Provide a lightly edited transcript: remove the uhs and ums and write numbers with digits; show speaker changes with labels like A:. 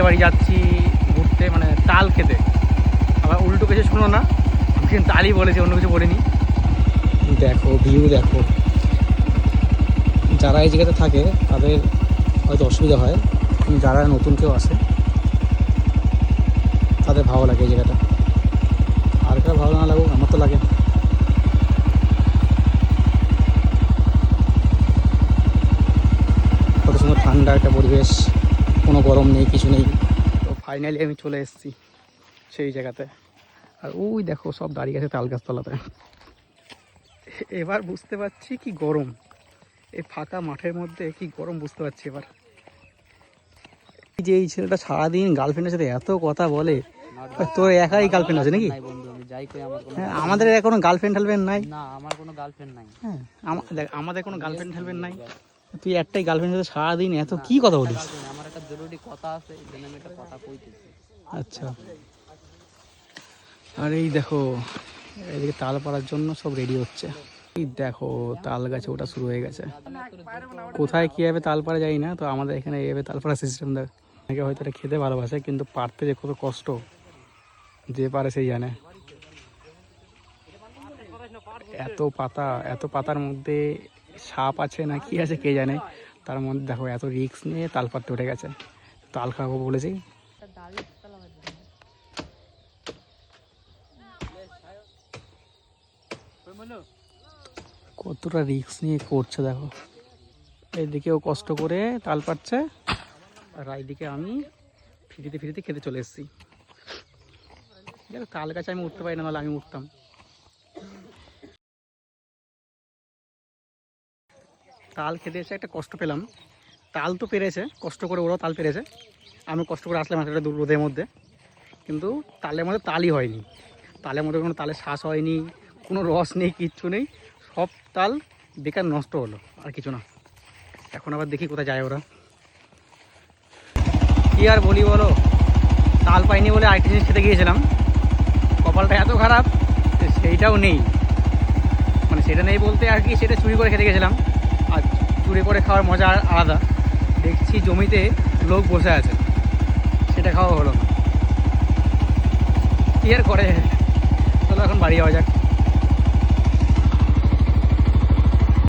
A: বাড়ি যাচ্ছি ঘুরতে, মানে তাল খেতে। আবার উল্টো কিছু শুনো না, আমি কিন্তু তালই বলেছি, অন্য কিছু বলিনি। দেখো ভিউ দেখো, যারা এই জায়গাতে থাকে তাদের হয়তো অসুবিধা হয়, কিন্তু যারা নতুন কেউ আসে তাদের ভালো লাগে এই জায়গাটা। আর কার ভালো না লাগুক, আমার তো লাগে। কত সুন্দর ঠান্ডা একটা পরিবেশ, কোনো গরম নেই, কিছু নেই। তো ফাইনালি আমি চলে এসেছি সেই জায়গাতে। আর ওই দেখো সব দাঁড়িয়ে আছে তাল গাছতলাতে। এবার বুঝতে পারছি কি গরম, এই ফাঁকা মাঠের মধ্যে কি গরম বুঝতে পারছি এবার। যে এই ছেলেটা সারাদিন গার্লফ্রেন্ডের সাথে এত কথা বলে, তোর একাই গার্লফ্রেন্ড আছে নাকি? হ্যাঁ, আমাদের কোনো গার্লফ্রেন্ড টার্লফ্রেন্ড নাই।
B: না, আমার কোনো গার্লফ্রেন্ড নাই।
A: হ্যাঁ, আমাদের কোনো গার্লফ্রেন্ড টার্লফ্রেন্ড নাই। তুই একটাই গার্লফ্রেন্ডের সাথে সারাদিন এত কি কথা বলিস?
B: আমার একটা জরুরি কথা আছে, এই জন্য আমি একটা কথা কইতেছি।
A: আচ্ছা, আর এই দেখো এদিকে তাল পাড়ার জন্য সব রেডি হচ্ছে। এই দেখো তাল গাছে ওটা শুরু হয়ে গেছে। কোথায় কীভাবে তাল পাড়া যাই না, তো আমাদের এখানে এইভাবে তাল পাড়া সিস্টেম দেয়। অনেকে হয়তো এটা খেতে ভালোবাসে, কিন্তু পারতে যে কত কষ্ট, যে পারে সেই জানে। এত পাতার মধ্যে সাপ আছে না কি আছে কে জানে, তার মধ্যে দেখো এত রিস্ক নিয়ে তাল পাড়তে উঠে গেছে। তাল খাবো বলেছি। কতটা রিস্ক নিয়ে করছে দেখো। এইদিকেও কষ্ট করে তাল পাড়ছে, আর এইদিকে আমি ফিরিতে ফিরিতে খেতে চলে এসেছি। দেখো তাল গাছে আমি উঠতে পারি না, নাহলে আমি উঠতাম। তাল খেতে এসে একটা কষ্ট পেলাম। তাল তো পেরেছে কষ্ট করে, ওরাও তাল পেরেছে, আমি কষ্ট করে আসলাম একটা দূর রোদের মধ্যে, কিন্তু তালের মধ্যে তালই হয়নি। তালের মধ্যে কোনো তালের শ্বাস হয়নি, কোনো রস নেই, কিচ্ছু নেই। সব তাল বেকার নষ্ট হলো, আর কিছু না। এখন আবার দেখি কোথায় যায় ওরা। কি আর বলি বলো, তাল পাইনি বলে আরেকটা জিনিস খেতে গিয়েছিলাম, কপালটা এত খারাপ সেইটাও নেই। মানে সেটা নেই বলতে আর কি, সেটা চুরি করে খেতে গেছিলাম, আর চুরি করে খাওয়ার মজা আলাদা। দেখছি জমিতে লোক বসে আছে, সেটা খাওয়া হলো না। কি আর করে, চলো এখন বাড়ি যাওয়া যাক।